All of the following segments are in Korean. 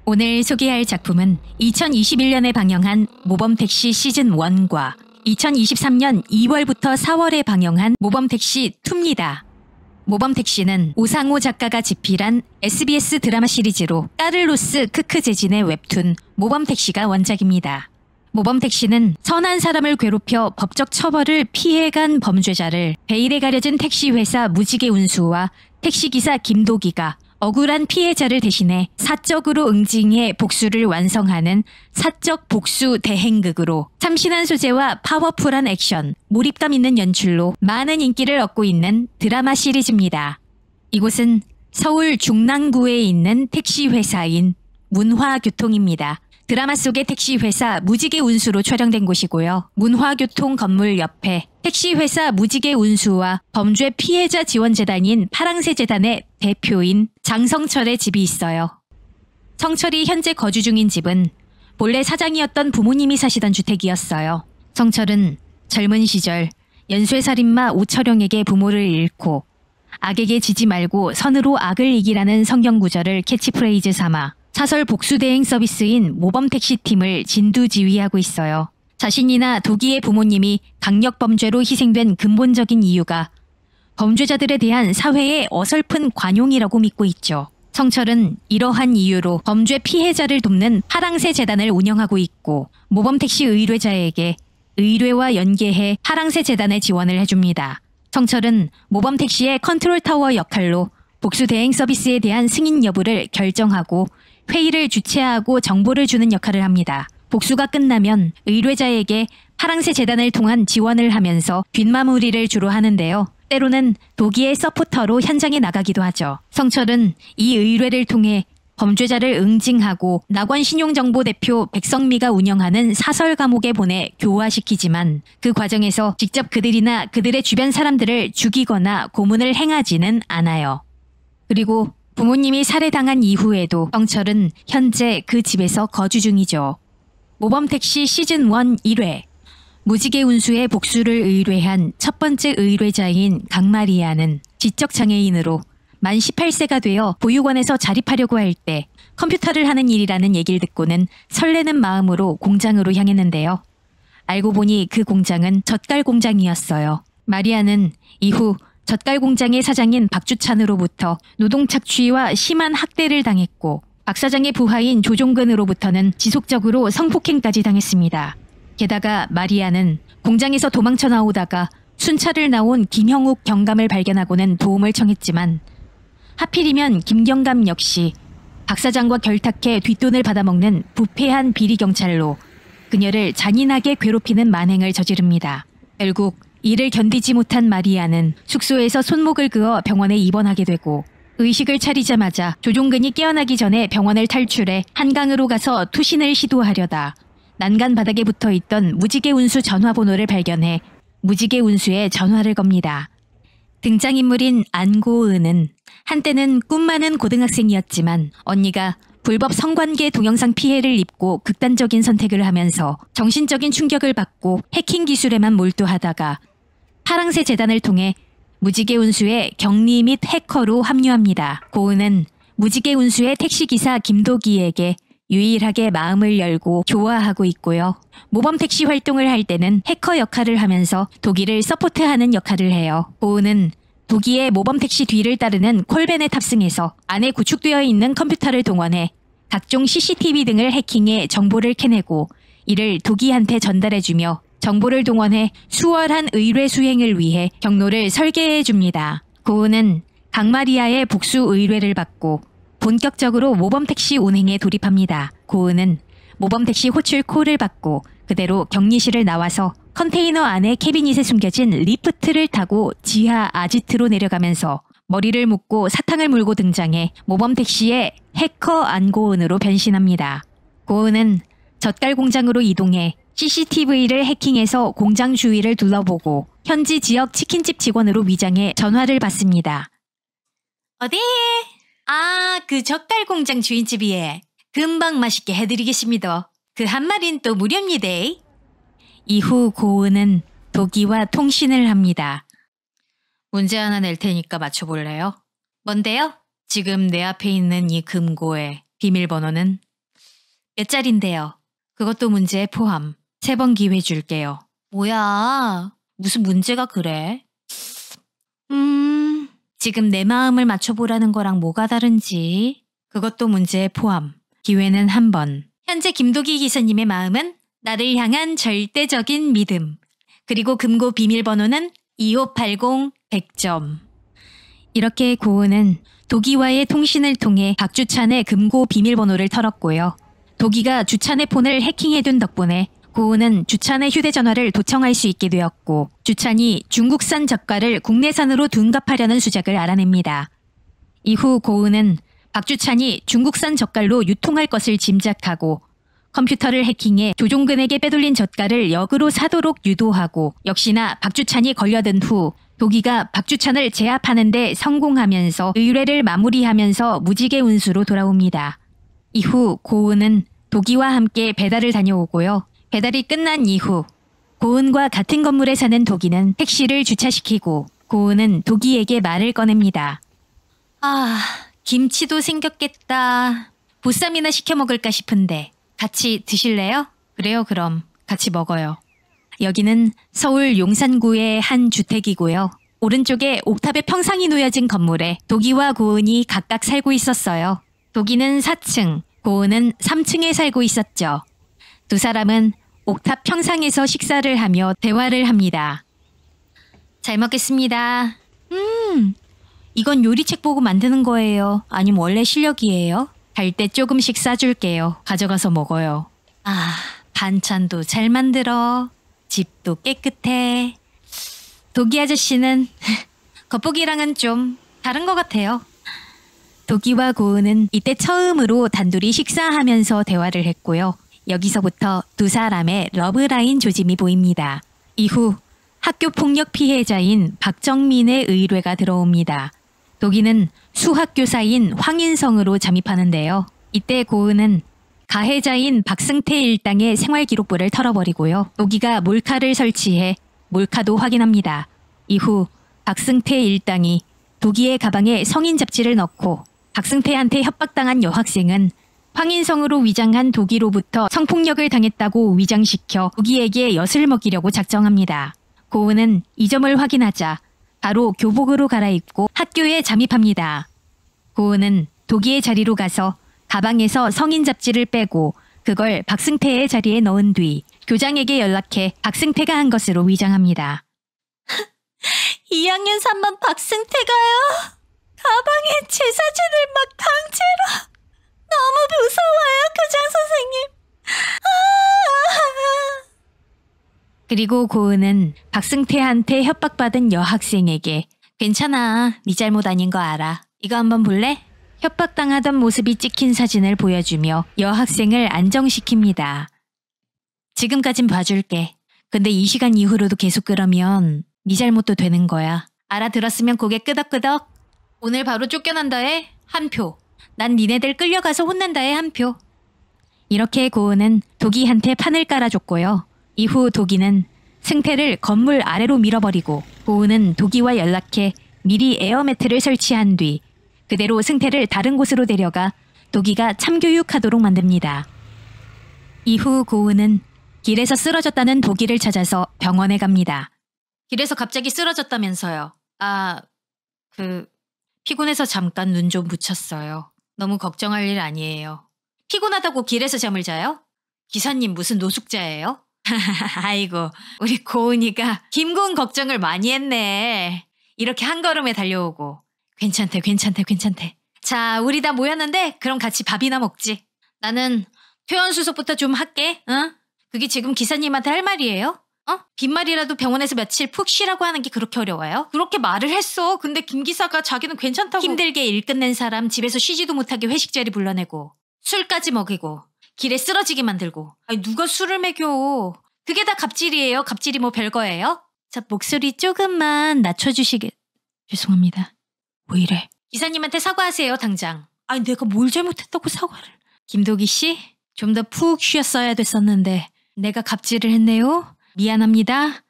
오늘 소개할 작품은 2021년에 방영한 모범택시 시즌1과 2023년 2월부터 4월에 방영한 모범택시 2입니다. 모범택시는 오상호 작가가 집필한 SBS 드라마 시리즈로 까를로스 크크제진의 웹툰 모범택시가 원작입니다. 모범택시는 선한 사람을 괴롭혀 법적 처벌을 피해간 범죄자를 베일에 가려진 택시회사 무지개 운수와 택시기사 김도기가 억울한 피해자를 대신해 사적으로 응징해 복수를 완성하는 사적 복수 대행극으로 참신한 소재와 파워풀한 액션, 몰입감 있는 연출로 많은 인기를 얻고 있는 드라마 시리즈입니다. 이곳은 서울 중랑구에 있는 택시회사인 문화교통입니다. 드라마 속의 택시회사 무지개 운수로 촬영된 곳이고요. 문화교통 건물 옆에 택시회사 무지개 운수와 범죄 피해자 지원재단인 파랑새재단의 대표인 장성철의 집이 있어요. 성철이 현재 거주 중인 집은 본래 사장이었던 부모님이 사시던 주택이었어요. 성철은 젊은 시절 연쇄살인마 오철영에게 부모를 잃고 악에게 지지 말고 선으로 악을 이기라는 성경구절을 캐치프레이즈 삼아 사설 복수대행 서비스인 모범택시팀을 진두지휘하고 있어요. 자신이나 도기의 부모님이 강력범죄로 희생된 근본적인 이유가 범죄자들에 대한 사회의 어설픈 관용이라고 믿고 있죠. 성철은 이러한 이유로 범죄 피해자를 돕는 파랑새 재단을 운영하고 있고 모범택시 의뢰자에게 의뢰와 연계해 파랑새 재단에 지원을 해줍니다. 성철은 모범택시의 컨트롤타워 역할로 복수대행 서비스에 대한 승인 여부를 결정하고 회의를 주최하고 정보를 주는 역할을 합니다. 복수가 끝나면 의뢰자에게 파랑새 재단을 통한 지원을 하면서 뒷마무리를 주로 하는데요. 때로는 도기의 서포터로 현장에 나가기도 하죠. 성철은 이 의뢰를 통해 범죄자를 응징하고 낙원신용정보 대표 백성미가 운영하는 사설 감옥에 보내 교화시키지만 그 과정에서 직접 그들이나 그들의 주변 사람들을 죽이거나 고문을 행하지는 않아요. 그리고 부모님이 살해당한 이후에도 성철은 현재 그 집에서 거주 중이죠. 모범택시 시즌1 1회 무지개 운수의 복수를 의뢰한 첫 번째 의뢰자인 강마리아는 지적장애인으로 만 18세가 되어 보육원에서 자립하려고 할 때 컴퓨터를 하는 일이라는 얘기를 듣고는 설레는 마음으로 공장으로 향했는데요. 알고 보니 그 공장은 젓갈 공장이었어요. 마리아는 이후 젓갈 공장의 사장인 박주찬으로부터 노동 착취와 심한 학대를 당했고 박 사장의 부하인 조종근으로부터는 지속적으로 성폭행까지 당했습니다. 게다가 마리아는 공장에서 도망쳐 나오다가 순찰을 나온 김형욱 경감을 발견하고는 도움을 청했지만 하필이면 김경감 역시 박 사장과 결탁해 뒷돈을 받아먹는 부패한 비리경찰로 그녀를 잔인하게 괴롭히는 만행을 저지릅니다. 결국 이를 견디지 못한 마리아는 숙소에서 손목을 그어 병원에 입원하게 되고 의식을 차리자마자 조종근이 깨어나기 전에 병원을 탈출해 한강으로 가서 투신을 시도하려다 난간 바닥에 붙어있던 무지개 운수 전화번호를 발견해 무지개 운수에 전화를 겁니다. 등장인물인 안고은은 한때는 꿈 많은 고등학생이었지만 언니가 불법 성관계 동영상 피해를 입고 극단적인 선택을 하면서 정신적인 충격을 받고 해킹 기술에만 몰두하다가 파랑새 재단을 통해 무지개 운수의 격리 및 해커로 합류합니다. 고은은 무지개 운수의 택시기사 김도기에게 유일하게 마음을 열고 좋아하고 있고요. 모범택시 활동을 할 때는 해커 역할을 하면서 도기를 서포트하는 역할을 해요. 고은은 도기의 모범택시 뒤를 따르는 콜벤에 탑승해서 안에 구축되어 있는 컴퓨터를 동원해 각종 CCTV 등을 해킹해 정보를 캐내고 이를 도기한테 전달해주며 정보를 동원해 수월한 의뢰 수행을 위해 경로를 설계해줍니다. 고은은 강마리아의 복수 의뢰를 받고 본격적으로 모범택시 운행에 돌입합니다. 고은은 모범택시 호출 콜을 받고 그대로 격리실을 나와서 컨테이너 안에 캐비닛에 숨겨진 리프트를 타고 지하 아지트로 내려가면서 머리를 묶고 사탕을 물고 등장해 모범택시의 해커 안고은으로 변신합니다. 고은은 젓갈 공장으로 이동해 CCTV를 해킹해서 공장 주위를 둘러보고 현지 지역 치킨집 직원으로 위장해 전화를 받습니다. 어디? 그 젓갈 공장 주인집이에. 금방 맛있게 해드리겠습니다. 그 한 마리는 또 무료입니다. 이후 고은은 도기와 통신을 합니다. 문제 하나 낼 테니까 맞춰볼래요? 뭔데요? 지금 내 앞에 있는 이 금고의 비밀번호는 몇 자리인데요? 그것도 문제에 포함. 3번 기회 줄게요. 뭐야? 무슨 문제가 그래? 지금 내 마음을 맞춰보라는 거랑 뭐가 다른지. 그것도 문제에 포함. 기회는 1번. 현재 김도기 기사님의 마음은 나를 향한 절대적인 믿음. 그리고 금고 비밀번호는 2580 100점. 이렇게 고은은 도기와의 통신을 통해 박주찬의 금고 비밀번호를 털었고요. 도기가 주찬의 폰을 해킹해둔 덕분에 고은은 주찬의 휴대전화를 도청할 수 있게 되었고 주찬이 중국산 젓갈을 국내산으로 둔갑하려는 수작을 알아냅니다. 이후 고은은 박주찬이 중국산 젓갈로 유통할 것을 짐작하고 컴퓨터를 해킹해 조종근에게 빼돌린 젓갈을 역으로 사도록 유도하고 역시나 박주찬이 걸려든 후 도기가 박주찬을 제압하는 데 성공하면서 의뢰를 마무리하면서 무지개 운수로 돌아옵니다. 이후 고은은 도기와 함께 배달을 다녀오고요. 배달이 끝난 이후 고은과 같은 건물에 사는 도기는 택시를 주차시키고 고은은 도기에게 말을 꺼냅니다. 아, 김치도 생겼겠다. 보쌈이나 시켜 먹을까 싶은데 같이 드실래요? 그래요, 그럼 같이 먹어요. 여기는 서울 용산구의 한 주택이고요. 오른쪽에 옥탑에 평상이 놓여진 건물에 도기와 고은이 각각 살고 있었어요. 도기는 4층, 고은은 3층에 살고 있었죠. 두 사람은 옥탑 평상에서 식사를 하며 대화를 합니다. 잘 먹겠습니다. 이건 요리책 보고 만드는 거예요? 아니면 원래 실력이에요? 갈 때 조금씩 싸줄게요. 가져가서 먹어요. 아, 반찬도 잘 만들어. 집도 깨끗해. 도기 아저씨는 겉보기랑은 좀 다른 것 같아요. 도기와 고은은 이때 처음으로 단둘이 식사하면서 대화를 했고요. 여기서부터 두 사람의 러브라인 조짐이 보입니다. 이후 학교 폭력 피해자인 박정민의 의뢰가 들어옵니다. 도기는 수학교사인 황인성으로 잠입하는데요. 이때 고은은 가해자인 박승태 일당의 생활기록부를 털어버리고요. 도기가 몰카를 설치해 몰카도 확인합니다. 이후 박승태 일당이 도기의 가방에 성인 잡지를 넣고 박승태한테 협박당한 여학생은 황인성으로 위장한 도기로부터 성폭력을 당했다고 위장시켜 도기에게 엿을 먹이려고 작정합니다. 고은은 이 점을 확인하자 바로 교복으로 갈아입고 학교에 잠입합니다. 고은은 도기의 자리로 가서 가방에서 성인 잡지를 빼고 그걸 박승태의 자리에 넣은 뒤 교장에게 연락해 박승태가 한 것으로 위장합니다. 2학년 3반 박승태가요? 가방에 제 사진을 막 강제로. 너무 무서워요, 교장 선생님. 그리고 고은은 박승태한테 협박받은 여학생에게 괜찮아, 네 잘못 아닌 거 알아. 이거 한번 볼래? 협박당하던 모습이 찍힌 사진을 보여주며 여학생을 안정시킵니다. 지금까진 봐줄게. 근데 이 시간 이후로도 계속 그러면 네 잘못도 되는 거야. 알아들었으면 고개 끄덕끄덕. 오늘 바로 쫓겨난다에 1표. 난 니네들 끌려가서 혼난다에 1표. 이렇게 고은은 도기한테 판을 깔아줬고요. 이후 도기는 승태를 건물 아래로 밀어버리고 고은은 도기와 연락해 미리 에어매트를 설치한 뒤 그대로 승태를 다른 곳으로 데려가 도기가 참교육하도록 만듭니다. 이후 고은은 길에서 쓰러졌다는 도기를 찾아서 병원에 갑니다. 길에서 갑자기 쓰러졌다면서요. 피곤해서 잠깐 눈 좀 붙였어요. 너무 걱정할 일 아니에요. 피곤하다고 길에서 잠을 자요? 기사님 무슨 노숙자예요? 아이고, 우리 고은이가 김고은 걱정을 많이 했네. 이렇게 한 걸음에 달려오고. 괜찮대. 자, 우리 다 모였는데 그럼 같이 밥이나 먹지. 나는 퇴원수속부터 좀 할게. 응? 그게 지금 기사님한테 할 말이에요? 빈말이라도 병원에서 며칠 푹 쉬라고 하는 게 그렇게 어려워요? 그렇게 말을 했어. 근데 김 기사가 자기는 괜찮다고. 힘들게 일 끝낸 사람 집에서 쉬지도 못하게 회식 자리 불러내고 술까지 먹이고 길에 쓰러지게 만들고. 아니 누가 술을 먹여. 그게 다 갑질이에요. 갑질이 뭐 별거예요? 자, 목소리 조금만 낮춰주시게. 죄송합니다. 왜 이래? 기사님한테 사과하세요, 당장. 아니 내가 뭘 잘못했다고 사과를. 김도기 씨, 좀 더 푹 쉬었어야 됐었는데 내가 갑질을 했네요. 미안합니다.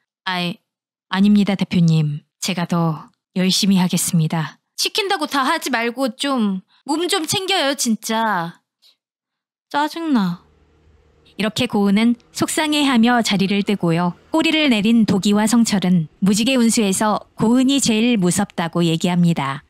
아닙니다, 대표님. 제가 더 열심히 하겠습니다. 시킨다고 다 하지 말고 좀 몸 좀 챙겨요, 진짜. 짜증나. 이렇게 고은은 속상해하며 자리를 뜨고요. 꼬리를 내린 도기와 성철은 무지개 운수에서 고은이 제일 무섭다고 얘기합니다.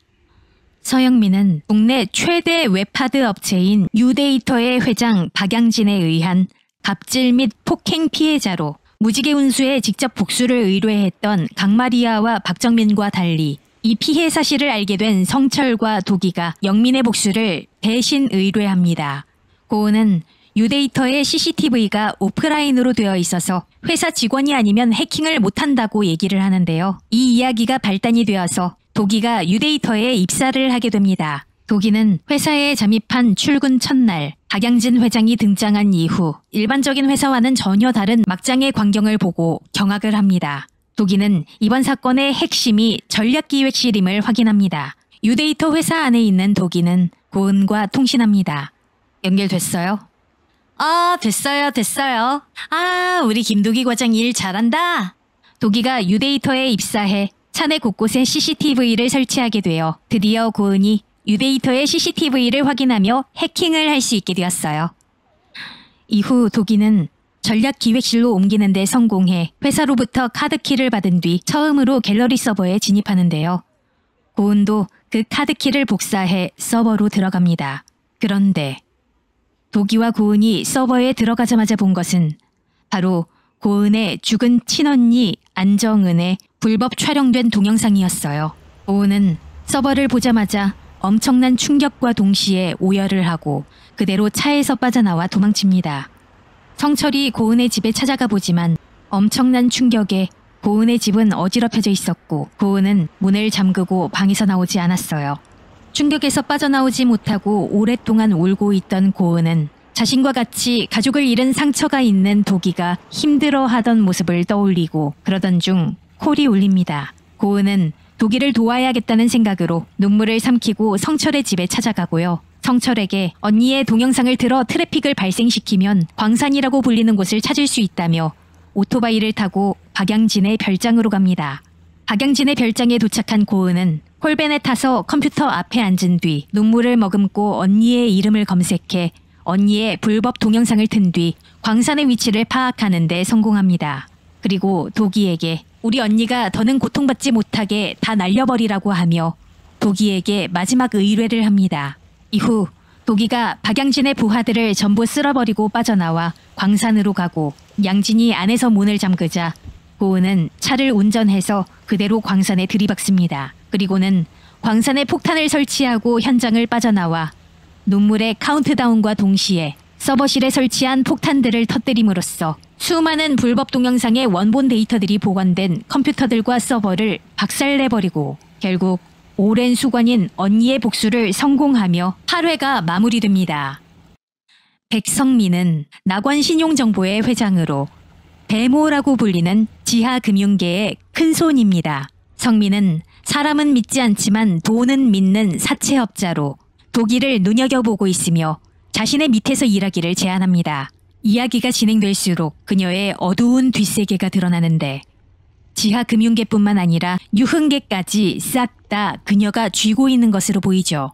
서영민은 국내 최대 웹하드 업체인 유데이터의 회장 박양진에 의한 갑질 및 폭행 피해자로 무지개 운수에 직접 복수를 의뢰했던 강마리아와 박정민과 달리 이 피해 사실을 알게 된 성철과 도기가 영민의 복수를 대신 의뢰합니다. 고은은 유데이터의 CCTV가 오프라인으로 되어 있어서 회사 직원이 아니면 해킹을 못한다고 얘기를 하는데요. 이 이야기가 발단이 되어서 도기가 유데이터에 입사를 하게 됩니다. 도기는 회사에 잠입한 출근 첫날 박양진 회장이 등장한 이후 일반적인 회사와는 전혀 다른 막장의 광경을 보고 경악을 합니다. 도기는 이번 사건의 핵심이 전략기획실임을 확인합니다. 유데이터 회사 안에 있는 도기는 고은과 통신합니다. 연결됐어요? 됐어요. 우리 김도기 과장 일 잘한다. 도기가 유데이터에 입사해 차내 곳곳에 CCTV를 설치하게 되어 드디어 고은이 유데이터의 CCTV를 확인하며 해킹을 할 수 있게 되었어요. 이후 도기는 전략기획실로 옮기는 데 성공해 회사로부터 카드키를 받은 뒤 처음으로 갤러리 서버에 진입하는데요. 고은도 그 카드키를 복사해 서버로 들어갑니다. 그런데 도기와 고은이 서버에 들어가자마자 본 것은 바로 고은의 죽은 친언니 안정은의 불법 촬영된 동영상이었어요. 고은은 서버를 보자마자 엄청난 충격과 동시에 오열을 하고 그대로 차에서 빠져나와 도망칩니다. 성철이 고은의 집에 찾아가 보지만 엄청난 충격에 고은의 집은 어지럽혀져 있었고 고은은 문을 잠그고 방에서 나오지 않았어요. 충격에서 빠져나오지 못하고 오랫동안 울고 있던 고은은 자신과 같이 가족을 잃은 상처가 있는 도기가 힘들어하던 모습을 떠올리고 그러던 중 콜이 울립니다. 고은은 도기를 도와야겠다는 생각으로 눈물을 삼키고 성철의 집에 찾아가고요. 성철에게 언니의 동영상을 들어 트래픽을 발생시키면 광산이라고 불리는 곳을 찾을 수 있다며 오토바이를 타고 박양진의 별장으로 갑니다. 박양진의 별장에 도착한 고은은 홀벤에 타서 컴퓨터 앞에 앉은 뒤 눈물을 머금고 언니의 이름을 검색해 언니의 불법 동영상을 튼 뒤 광산의 위치를 파악하는 데 성공합니다. 그리고 도기에게 우리 언니가 더는 고통받지 못하게 다 날려버리라고 하며 도기에게 마지막 의뢰를 합니다. 이후 도기가 박양진의 부하들을 전부 쓸어버리고 빠져나와 광산으로 가고 양진이 안에서 문을 잠그자 고은은 차를 운전해서 그대로 광산에 들이박습니다. 그리고는 광산에 폭탄을 설치하고 현장을 빠져나와 눈물의 카운트다운과 동시에 서버실에 설치한 폭탄들을 터뜨림으로써 수많은 불법 동영상의 원본 데이터들이 보관된 컴퓨터들과 서버를 박살내버리고 결국 오랜 수관인 언니의 복수를 성공하며 8회가 마무리됩니다. 백성민은 낙원신용정보의 회장으로 배모라고 불리는 지하금융계의 큰손입니다. 성민은 사람은 믿지 않지만 돈은 믿는 사채업자로 도기를 눈여겨보고 있으며 자신의 밑에서 일하기를 제안합니다. 이야기가 진행될수록 그녀의 어두운 뒷세계가 드러나는데 지하금융계뿐만 아니라 유흥계까지 싹 다 그녀가 쥐고 있는 것으로 보이죠.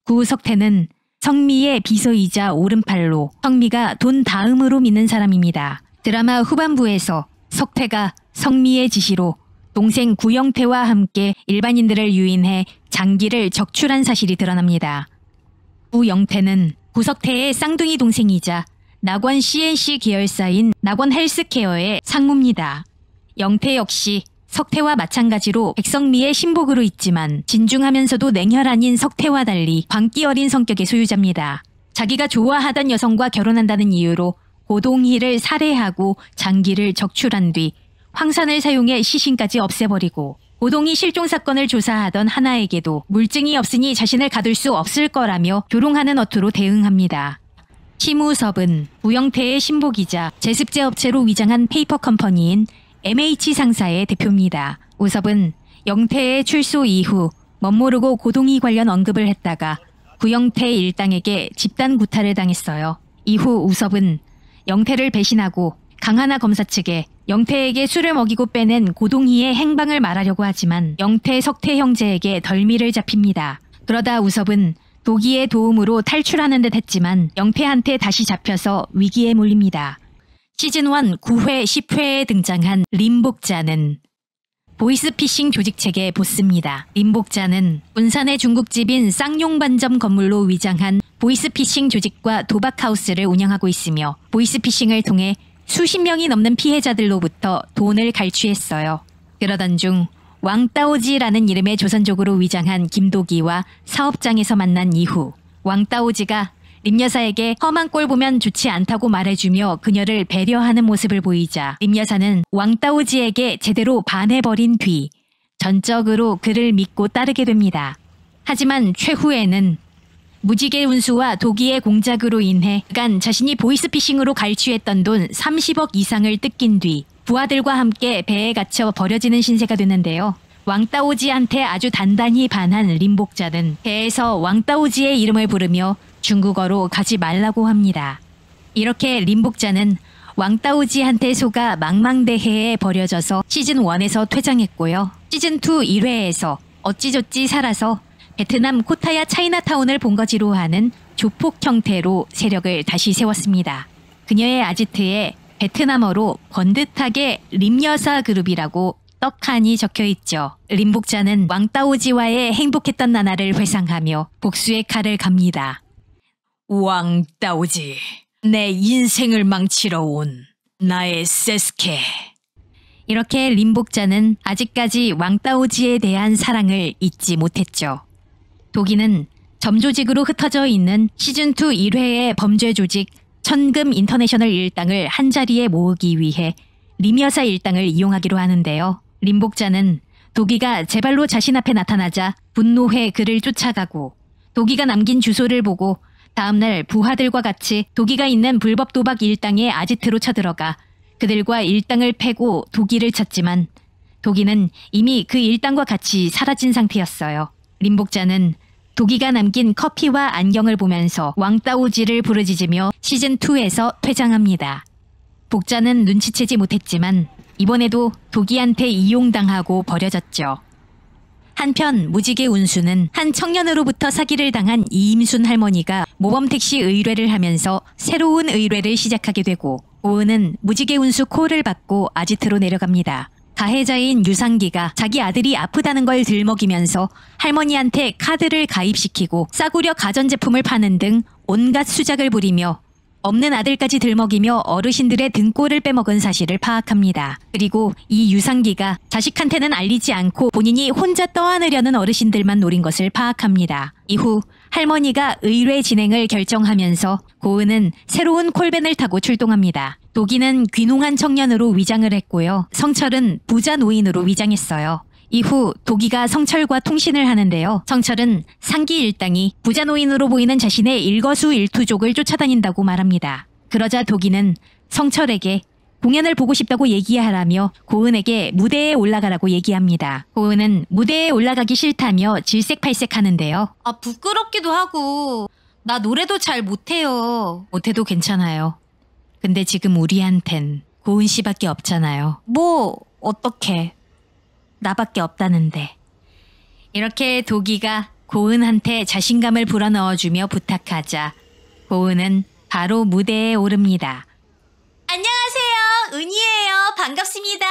구석태는 성미의 비서이자 오른팔로 성미가 돈 다음으로 믿는 사람입니다. 드라마 후반부에서 석태가 성미의 지시로 동생 구영태와 함께 일반인들을 유인해 장기를 적출한 사실이 드러납니다. 구영태는 구석태의 쌍둥이 동생이자 낙원 CNC 계열사인 낙원 헬스케어의 상무입니다. 영태 역시 석태와 마찬가지로 백성미의 신복으로 있지만 진중하면서도 냉혈한인 석태와 달리 광기 어린 성격의 소유자입니다. 자기가 좋아하던 여성과 결혼한다는 이유로 고동희를 살해하고 장기를 적출한 뒤 황산을 사용해 시신까지 없애버리고 고동희 실종 사건을 조사하던 하나에게도 물증이 없으니 자신을 가둘 수 없을 거라며 조롱하는 어투로 대응합니다. 심우섭은 우영태의 신복이자 제습제 업체로 위장한 페이퍼 컴퍼니인 MH 상사의 대표입니다. 우섭은 영태의 출소 이후 멋모르고 고동희 관련 언급을 했다가 구영태 일당에게 집단 구타를 당했어요. 이후 우섭은 영태를 배신하고 강하나 검사 측에 영태에게 술을 먹이고 빼낸 고동희의 행방을 말하려고 하지만 영태, 석태 형제에게 덜미를 잡힙니다. 그러다 우섭은 도기의 도움으로 탈출하는 듯 했지만 영태한테 다시 잡혀서 위기에 몰립니다. 시즌1 9회, 10회에 등장한 림복자는 보이스피싱 조직책의 보스입니다. 림복자는 군산의 중국집인 쌍용반점 건물로 위장한 보이스피싱 조직과 도박하우스를 운영하고 있으며 보이스피싱을 통해 수십 명이 넘는 피해자들로부터 돈을 갈취했어요. 그러던 중 왕따오지라는 이름의 조선족으로 위장한 김도기와 사업장에서 만난 이후 왕따오지가 림여사에게 험한 꼴 보면 좋지 않다고 말해주며 그녀를 배려하는 모습을 보이자 림여사는 왕따오지에게 제대로 반해버린 뒤 전적으로 그를 믿고 따르게 됩니다. 하지만 최후에는 무지개 운수와 도기의 공작으로 인해 그간 자신이 보이스피싱으로 갈취했던 돈 30억 이상을 뜯긴 뒤 부하들과 함께 배에 갇혀 버려지는 신세가 되는데요. 왕따오지한테 아주 단단히 반한 림복자는 배에서 왕따오지의 이름을 부르며 중국어로 가지 말라고 합니다. 이렇게 림복자는 왕따오지한테 속아 망망대해에 버려져서 시즌1에서 퇴장했고요. 시즌2 1회에서 어찌저찌 살아서 베트남 코타야 차이나타운을 본거지로 하는 조폭 형태로 세력을 다시 세웠습니다. 그녀의 아지트에 베트남어로 번듯하게 림여사 그룹이라고 떡하니 적혀있죠. 림복자는 왕따오지와의 행복했던 나날을 회상하며 복수의 칼을 갑니다. 왕따오지, 내 인생을 망치러 온 나의 세스케. 이렇게 림복자는 아직까지 왕따오지에 대한 사랑을 잊지 못했죠. 도기는 점조직으로 흩어져 있는 시즌2 1회의 범죄 조직 천금 인터내셔널 일당을 한자리에 모으기 위해 림여사 일당을 이용하기로 하는데요. 림복자는 도기가 제발로 자신 앞에 나타나자 분노해 그를 쫓아가고 도기가 남긴 주소를 보고 다음날 부하들과 같이 도기가 있는 불법 도박 일당의 아지트로 쳐들어가 그들과 일당을 패고 도기를 찾지만 도기는 이미 그 일당과 같이 사라진 상태였어요. 림복자는 도기가 남긴 커피와 안경을 보면서 왕따오지를 부르짖으며 시즌2에서 퇴장합니다. 복자는 눈치채지 못했지만 이번에도 도기한테 이용당하고 버려졌죠. 한편 무지개 운수는 한 청년으로부터 사기를 당한 이임순 할머니가 모범택시 의뢰를 하면서 새로운 의뢰를 시작하게 되고 오은은 무지개 운수 콜을 받고 아지트로 내려갑니다. 가해자인 유상기가 자기 아들이 아프다는 걸 들먹이면서 할머니한테 카드를 가입시키고 싸구려 가전제품을 파는 등 온갖 수작을 부리며 없는 아들까지 들먹이며 어르신들의 등골을 빼먹은 사실을 파악합니다. 그리고 이 유상기가 자식한테는 알리지 않고 본인이 혼자 떠안으려는 어르신들만 노린 것을 파악합니다. 이후 할머니가 의뢰 진행을 결정하면서 고은은 새로운 콜밴을 타고 출동합니다. 도기는 귀농한 청년으로 위장을 했고요. 성철은 부자 노인으로 위장했어요. 이후 도기가 성철과 통신을 하는데요. 성철은 상기 일당이 부자 노인으로 보이는 자신의 일거수일투족을 쫓아다닌다고 말합니다. 그러자 도기는 성철에게 공연을 보고 싶다고 얘기하라며 고은에게 무대에 올라가라고 얘기합니다. 고은은 무대에 올라가기 싫다며 질색팔색하는데요. 부끄럽기도 하고 나 노래도 잘 못해요. 못해도 괜찮아요. 근데 지금 우리한텐 고은 씨밖에 없잖아요. 뭐 어떡해. 나밖에 없다는데. 이렇게 도기가 고은한테 자신감을 불어넣어주며 부탁하자 고은은 바로 무대에 오릅니다. 안녕하세요. 은희예요. 반갑습니다.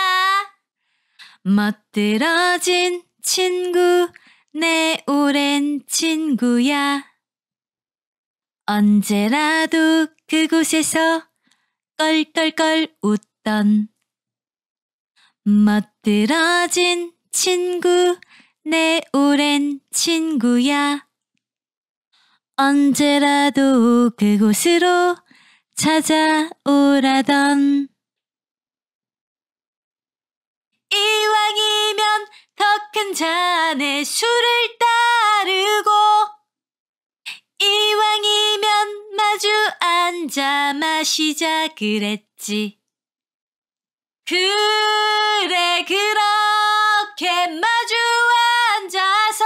멋들어진 친구 내 오랜 친구야. 언제라도 그곳에서 껄껄껄 웃던 멋들어진 친구 내 오랜 친구야. 언제라도 그곳으로 찾아오라던. 이왕이면 더 큰 잔에 술을 따르고 이왕이면 마주 앉아 마시자 그랬지. 그래 그렇게 마주 앉아서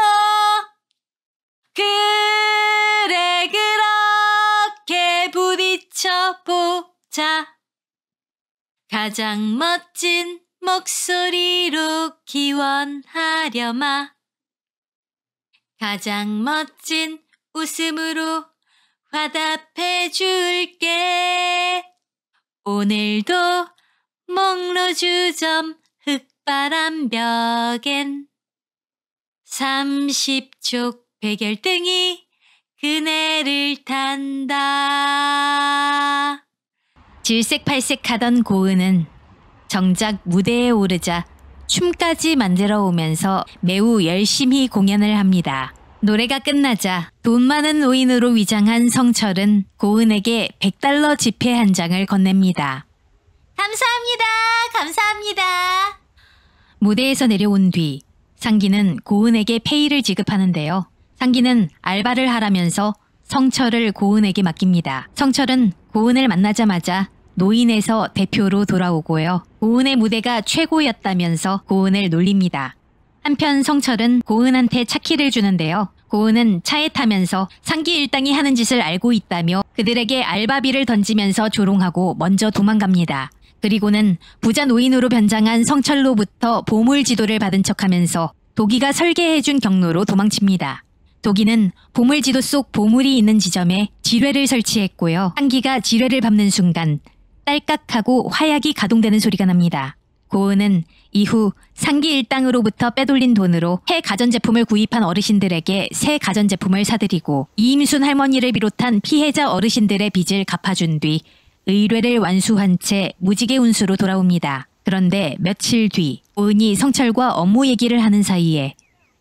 그래 그렇게 부딪혀 보자. 가장 멋진 목소리로 기원하려마. 가장 멋진 웃음으로 화답해 줄게. 오늘도 목로주점 흙바람벽엔 30쪽 백열등이 그네를 탄다. 질색팔색하던 고은은 정작 무대에 오르자 춤까지 만들어 오면서 매우 열심히 공연을 합니다. 노래가 끝나자 돈 많은 노인으로 위장한 성철은 고은에게 $100 지폐 한 장을 건넵니다. 감사합니다. 감사합니다. 무대에서 내려온 뒤 상기는 고은에게 페이를 지급하는데요. 상기는 알바를 하라면서 성철을 고은에게 맡깁니다. 성철은 고은을 만나자마자 노인에서 대표로 돌아오고요. 고은의 무대가 최고였다면서 고은을 놀립니다. 한편 성철은 고은한테 차키를 주는데요. 고은은 차에 타면서 상기 일당이 하는 짓을 알고 있다며 그들에게 알바비를 던지면서 조롱하고 먼저 도망갑니다. 그리고는 부자 노인으로 변장한 성철로부터 보물 지도를 받은 척하면서 도기가 설계해준 경로로 도망칩니다. 도기는 보물 지도 속 보물이 있는 지점에 지뢰를 설치했고요. 상기가 지뢰를 밟는 순간 딸깍하고 화약이 가동되는 소리가 납니다. 고은은 이후 상기 일당으로부터 빼돌린 돈으로 새 가전제품을 구입한 어르신들에게 새 가전제품을 사드리고 이임순 할머니를 비롯한 피해자 어르신들의 빚을 갚아준 뒤 의뢰를 완수한 채 무지개 운수로 돌아옵니다. 그런데 며칠 뒤 고은이 성철과 업무 얘기를 하는 사이에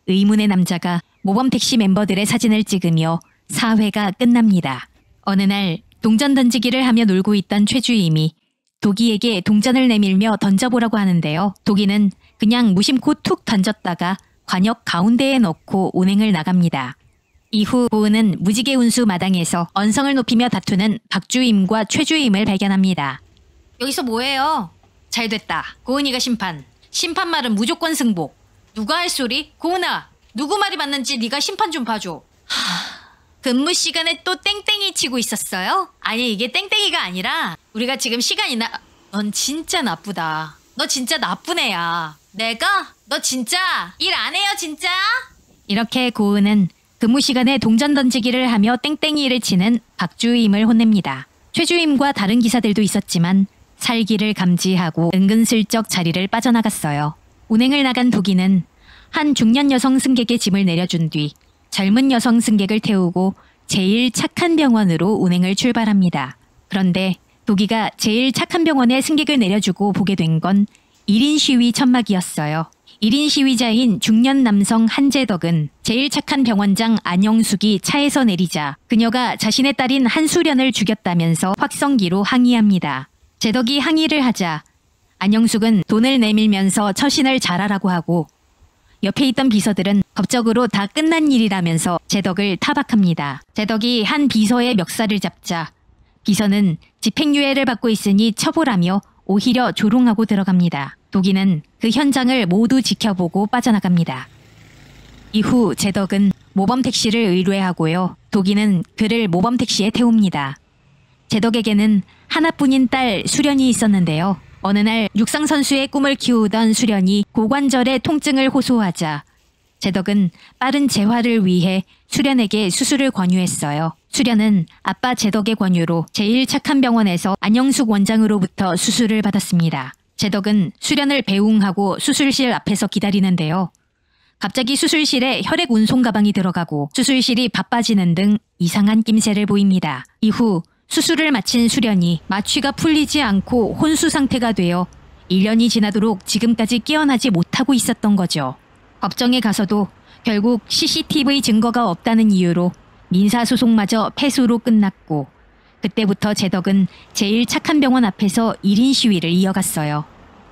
의문의 남자가 모범택시 멤버들의 사진을 찍으며 사회가 끝납니다. 어느 날 동전 던지기를 하며 놀고 있던 최주임이 도기에게 동전을 내밀며 던져보라고 하는데요. 도기는 그냥 무심코 툭 던졌다가 관역 가운데에 넣고 운행을 나갑니다. 이후 고은은 무지개 운수 마당에서 언성을 높이며 다투는 박주임과 최주임을 발견합니다. 여기서 뭐해요? 잘됐다. 고은이가 심판. 심판 말은 무조건 승복. 누가 할 소리? 고은아, 누구 말이 맞는지 네가 심판 좀 봐줘. 근무 시간에 또 땡땡이 치고 있었어요? 아니 이게 땡땡이가 아니라 우리가 지금 시간이 넌 진짜 나쁘다. 너 진짜 나쁜 애야. 내가? 너 진짜 일 안 해요 진짜? 이렇게 고은은 근무 시간에 동전 던지기를 하며 땡땡이를 치는 박주임을 혼냅니다. 최주임과 다른 기사들도 있었지만 살기를 감지하고 은근슬쩍 자리를 빠져나갔어요. 운행을 나간 도기는 한 중년 여성 승객의 짐을 내려준 뒤 젊은 여성 승객을 태우고 제일 착한 병원으로 운행을 출발합니다. 그런데 도기가 제일 착한 병원에 승객을 내려주고 보게 된 건 1인 시위 천막이었어요. 1인 시위자인 중년 남성 한재덕은 제일 착한 병원장 안영숙이 차에서 내리자 그녀가 자신의 딸인 한수련을 죽였다면서 확성기로 항의합니다. 재덕이 항의를 하자 안영숙은 돈을 내밀면서 처신을 잘하라고 하고 옆에 있던 비서들은 법적으로 다 끝난 일이라면서 재덕을 타박합니다. 재덕이 한 비서의 멱살을 잡자 비서는 집행유예를 받고 있으니 처벌하며 오히려 조롱하고 들어갑니다. 도기는 그 현장을 모두 지켜보고 빠져나갑니다. 이후 재덕은 모범택시를 의뢰하고요. 도기는 그를 모범택시에 태웁니다. 재덕에게는 하나뿐인 딸 수련이 있었는데요. 어느 날 육상선수의 꿈을 키우던 수련이 고관절의 통증을 호소하자 재덕은 빠른 재활을 위해 수련에게 수술을 권유했어요. 수련은 아빠 재덕의 권유로 제일 착한 병원에서 안영숙 원장으로부터 수술을 받았습니다. 재덕은 수련을 배웅하고 수술실 앞에서 기다리는데요. 갑자기 수술실에 혈액 운송 가방이 들어가고 수술실이 바빠지는 등 이상한 낌새를 보입니다. 이후 수술을 마친 수련이 마취가 풀리지 않고 혼수 상태가 되어 1년이 지나도록 지금까지 깨어나지 못하고 있었던 거죠. 법정에 가서도 결국 CCTV 증거가 없다는 이유로 민사소송마저 패소로 끝났고 그때부터 재덕은 제일 착한 병원 앞에서 1인 시위를 이어갔어요.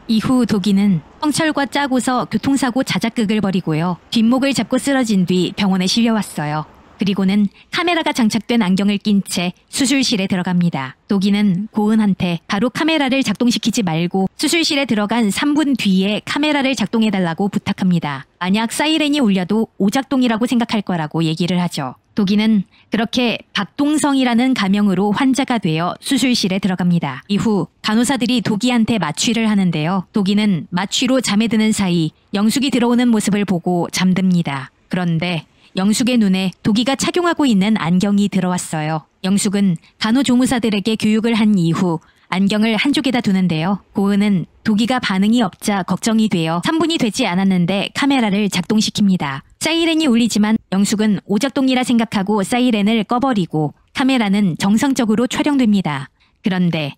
이후 도기는 성철과 짜고서 교통사고 자작극을 벌이고요. 뒷목을 잡고 쓰러진 뒤 병원에 실려왔어요. 그리고는 카메라가 장착된 안경을 낀 채 수술실에 들어갑니다. 도기는 고은한테 바로 카메라를 작동시키지 말고 수술실에 들어간 3분 뒤에 카메라를 작동해달라고 부탁합니다. 만약 사이렌이 울려도 오작동이라고 생각할 거라고 얘기를 하죠. 도기는 그렇게 박동성이라는 가명으로 환자가 되어 수술실에 들어갑니다. 이후 간호사들이 도기한테 마취를 하는데요. 도기는 마취로 잠에 드는 사이 영숙이 들어오는 모습을 보고 잠듭니다. 그런데 영숙의 눈에 도기가 착용하고 있는 안경이 들어왔어요. 영숙은 간호조무사들에게 교육을 한 이후 안경을 한쪽에다 두는데요. 고은은 도기가 반응이 없자 걱정이 되어 3분이 되지 않았는데 카메라를 작동시킵니다. 사이렌이 울리지만 영숙은 오작동이라 생각하고 사이렌을 꺼버리고 카메라는 정상적으로 촬영됩니다. 그런데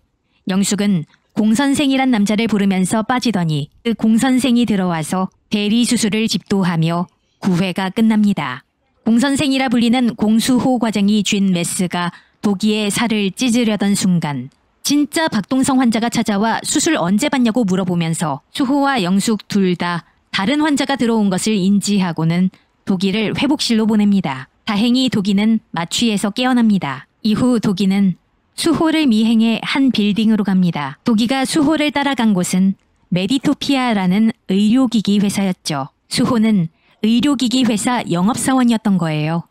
영숙은 공선생이란 남자를 부르면서 빠지더니 그 공선생이 들어와서 대리수술을 집도하며 9회가 끝납니다. 공선생이라 불리는 공수호 과장이 쥔 메스가 도기의 살을 찢으려던 순간 진짜 박동성 환자가 찾아와 수술 언제 받냐고 물어보면서 수호와 영숙 둘 다 다른 환자가 들어온 것을 인지하고는 도기를 회복실로 보냅니다. 다행히 도기는 마취에서 깨어납니다. 이후 도기는 수호를 미행해 한 빌딩으로 갑니다. 도기가 수호를 따라간 곳은 메디토피아라는 의료기기 회사였죠. 수호는 의료기기 회사 영업사원이었던 거예요.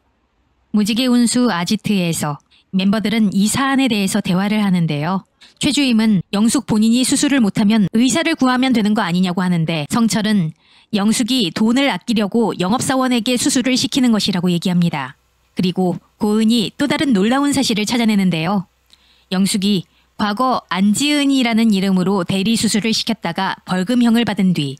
무지개 운수 아지트에서 멤버들은 이 사안에 대해서 대화를 하는데요. 최주임은 영숙 본인이 수술을 못하면 의사를 구하면 되는 거 아니냐고 하는데 성철은 영숙이 돈을 아끼려고 영업사원에게 수술을 시키는 것이라고 얘기합니다. 그리고 고은이 또 다른 놀라운 사실을 찾아내는데요. 영숙이 과거 안지은이라는 이름으로 대리수술을 시켰다가 벌금형을 받은 뒤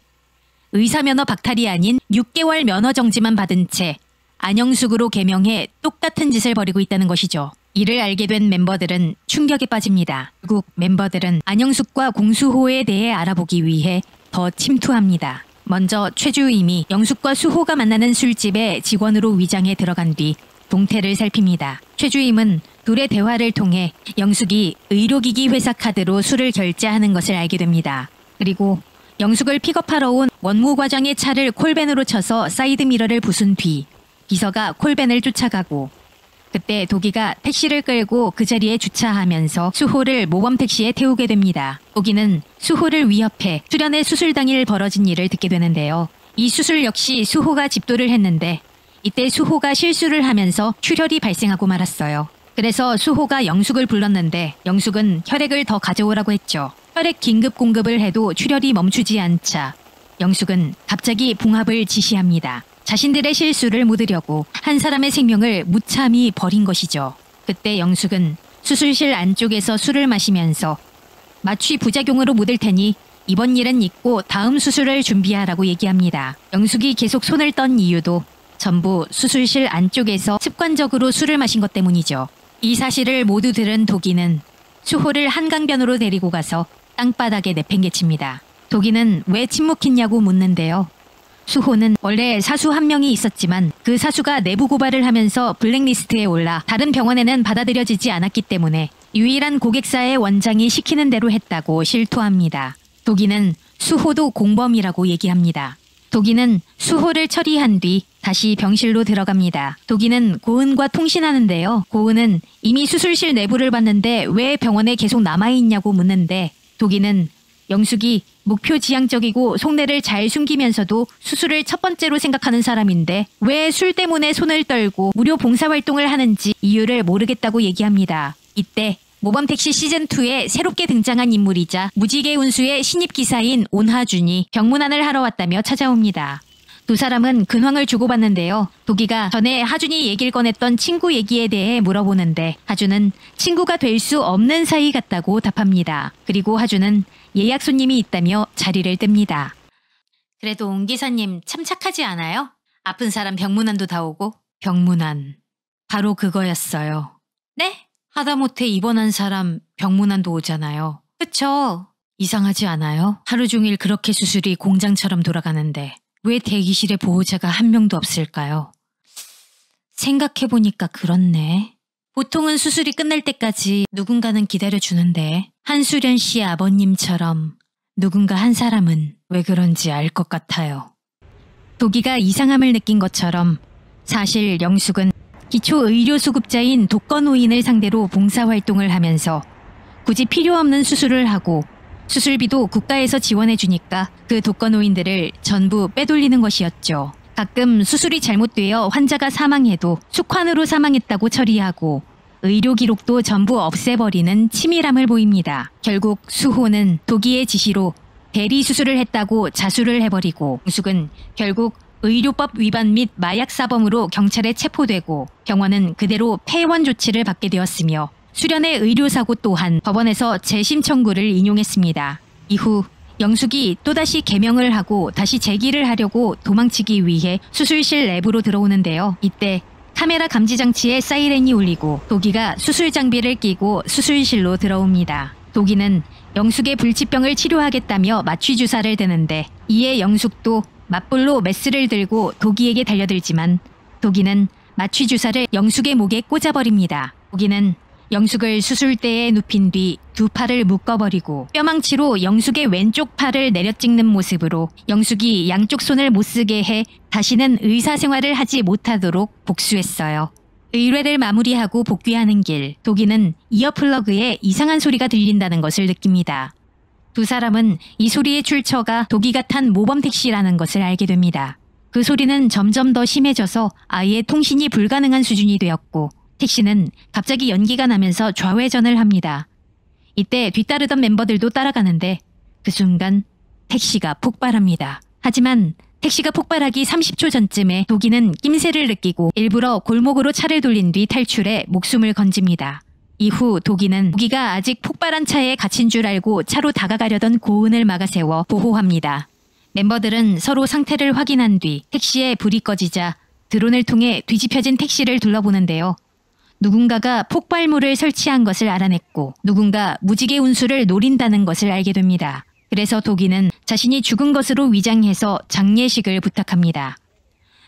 의사면허 박탈이 아닌 6개월 면허 정지만 받은 채 안영숙으로 개명해 똑같은 짓을 벌이고 있다는 것이죠. 이를 알게 된 멤버들은 충격에 빠집니다. 결국 멤버들은 안영숙과 공수호에 대해 알아보기 위해 더 침투합니다. 먼저 최주임이 영숙과 수호가 만나는 술집에 직원으로 위장해 들어간 뒤 동태를 살핍니다. 최주임은 둘의 대화를 통해 영숙이 의료기기 회사 카드로 술을 결제하는 것을 알게 됩니다. 그리고 영숙을 픽업하러 온 원무 과장의 차를 콜밴으로 쳐서 사이드미러를 부순 뒤 비서가 콜밴을 쫓아가고 그때 도기가 택시를 끌고 그 자리에 주차하면서 수호를 모범택시에 태우게 됩니다. 도기는 수호를 위협해 수련의 수술 당일 벌어진 일을 듣게 되는데요. 이 수술 역시 수호가 집도를 했는데 이때 수호가 실수를 하면서 출혈이 발생하고 말았어요. 그래서 수호가 영숙을 불렀는데 영숙은 혈액을 더 가져오라고 했죠. 혈액 긴급 공급을 해도 출혈이 멈추지 않자 영숙은 갑자기 봉합을 지시합니다. 자신들의 실수를 묻으려고 한 사람의 생명을 무참히 버린 것이죠. 그때 영숙은 수술실 안쪽에서 술을 마시면서 마취 부작용으로 묻을 테니 이번 일은 잊고 다음 수술을 준비하라고 얘기합니다. 영숙이 계속 손을 떤 이유도 전부 수술실 안쪽에서 습관적으로 술을 마신 것 때문이죠. 이 사실을 모두 들은 도기는 수호를 한강변으로 데리고 가서 땅바닥에 내팽개칩니다. 도기는 왜 침묵했냐고 묻는데요. 수호는 원래 사수 한 명이 있었지만 그 사수가 내부 고발을 하면서 블랙리스트에 올라 다른 병원에는 받아들여지지 않았기 때문에 유일한 고객사의 원장이 시키는 대로 했다고 실토합니다. 도기는 수호도 공범이라고 얘기합니다. 도기는 수호를 처리한 뒤 다시 병실로 들어갑니다. 도기는 고은과 통신하는데요. 고은은 이미 수술실 내부를 봤는데 왜 병원에 계속 남아있냐고 묻는데 도기는 영숙이 목표 지향적이고 속내를 잘 숨기면서도 수술을 첫 번째로 생각하는 사람인데 왜 술 때문에 손을 떨고 무료 봉사활동을 하는지 이유를 모르겠다고 얘기합니다. 이때 모범택시 시즌2에 새롭게 등장한 인물이자 무지개 운수의 신입 기사인 온하준이 병문안을 하러 왔다며 찾아옵니다. 두 사람은 근황을 주고받는데요. 도기가 전에 하준이 얘기를 꺼냈던 친구 얘기에 대해 물어보는데 하준은 친구가 될 수 없는 사이 같다고 답합니다. 그리고 하준은 예약 손님이 있다며 자리를 뜹니다. 그래도 온 기사님 참 착하지 않아요? 아픈 사람 병문안도 다 오고. 병문안. 바로 그거였어요. 네? 하다못해 입원한 사람 병문안도 오잖아요. 그쵸? 이상하지 않아요? 하루 종일 그렇게 수술이 공장처럼 돌아가는데 왜 대기실에 보호자가 한 명도 없을까요? 생각해보니까 그렇네. 보통은 수술이 끝날 때까지 누군가는 기다려주는데 한수련 씨 아버님처럼 누군가 한 사람은 왜 그런지 알 것 같아요. 도기가 이상함을 느낀 것처럼 사실 영숙은 기초의료수급자인 독거노인을 상대로 봉사활동을 하면서 굳이 필요 없는 수술을 하고 수술비도 국가에서 지원해주니까 그 독거노인들을 전부 빼돌리는 것이었죠. 가끔 수술이 잘못되어 환자가 사망해도 숙환으로 사망했다고 처리하고 의료 기록도 전부 없애버리는 치밀함을 보입니다. 결국 수호는 도기의 지시로 대리 수술을 했다고 자수를 해버리고 영숙은 결국 의료법 위반 및 마약 사범으로 경찰에 체포되고 병원은 그대로 폐원 조치를 받게 되었으며 수련의 의료사고 또한 법원에서 재심 청구를 인용했습니다. 이후 영숙이 또다시 개명을 하고 다시 재기를 하려고 도망치기 위해 수술실 내부로 들어오는데요. 이때 카메라 감지 장치에 사이렌이 울리고 도기가 수술 장비를 끼고 수술실로 들어옵니다. 도기는 영숙의 불치병을 치료하겠다며 마취 주사를 드는데 이에 영숙도 맞불로 메스를 들고 도기에게 달려들지만 도기는 마취 주사를 영숙의 목에 꽂아버립니다. 도기는 영숙을 수술대에 눕힌 뒤 두 팔을 묶어버리고 뼈망치로 영숙의 왼쪽 팔을 내려찍는 모습으로 영숙이 양쪽 손을 못쓰게 해 다시는 의사생활을 하지 못하도록 복수했어요. 의뢰를 마무리하고 복귀하는 길, 도기는 이어플러그에 이상한 소리가 들린다는 것을 느낍니다. 두 사람은 이 소리의 출처가 도기가 탄 모범 택시라는 것을 알게 됩니다. 그 소리는 점점 더 심해져서 아예 통신이 불가능한 수준이 되었고 택시는 갑자기 연기가 나면서 좌회전을 합니다. 이때 뒤따르던 멤버들도 따라가는데 그 순간 택시가 폭발합니다. 하지만 택시가 폭발하기 30초 전쯤에 도기는 낌새를 느끼고 일부러 골목으로 차를 돌린 뒤 탈출해 목숨을 건집니다. 이후 도기가 아직 폭발한 차에 갇힌 줄 알고 차로 다가가려던 고은을 막아세워 보호합니다. 멤버들은 서로 상태를 확인한 뒤 택시에 불이 꺼지자 드론을 통해 뒤집혀진 택시를 둘러보는데요. 누군가가 폭발물을 설치한 것을 알아냈고 누군가 무지개 운수를 노린다는 것을 알게 됩니다. 그래서 도기는 자신이 죽은 것으로 위장해서 장례식을 부탁합니다.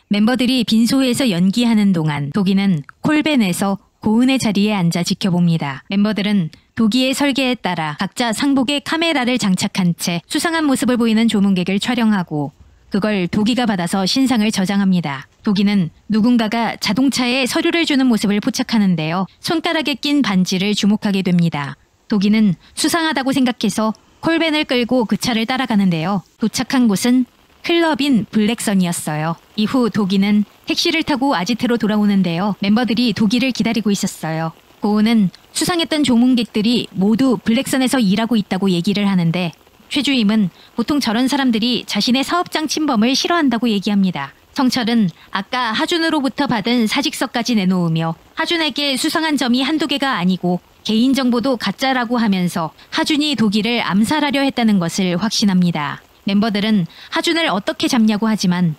멤버들이 빈소에서 연기하는 동안 도기는 콜벤에서 고은의 자리에 앉아 지켜봅니다. 멤버들은 도기의 설계에 따라 각자 상복에 카메라를 장착한 채 수상한 모습을 보이는 조문객을 촬영하고 그걸 도기가 받아서 신상을 저장합니다. 도기는 누군가가 자동차에 서류를 주는 모습을 포착하는데요. 손가락에 낀 반지를 주목하게 됩니다. 도기는 수상하다고 생각해서 콜벤을 끌고 그 차를 따라가는데요. 도착한 곳은 클럽인 블랙선이었어요. 이후 도기는 택시를 타고 아지트로 돌아오는데요. 멤버들이 도기를 기다리고 있었어요. 고은은 수상했던 조문객들이 모두 블랙선에서 일하고 있다고 얘기를 하는데 최주임은 보통 저런 사람들이 자신의 사업장 침범을 싫어한다고 얘기합니다. 성철은 아까 하준으로부터 받은 사직서까지 내놓으며 하준에게 수상한 점이 한두 개가 아니고 개인정보도 가짜라고 하면서 하준이 도기를 암살하려 했다는 것을 확신합니다. 멤버들은 하준을 어떻게 잡냐고 하지만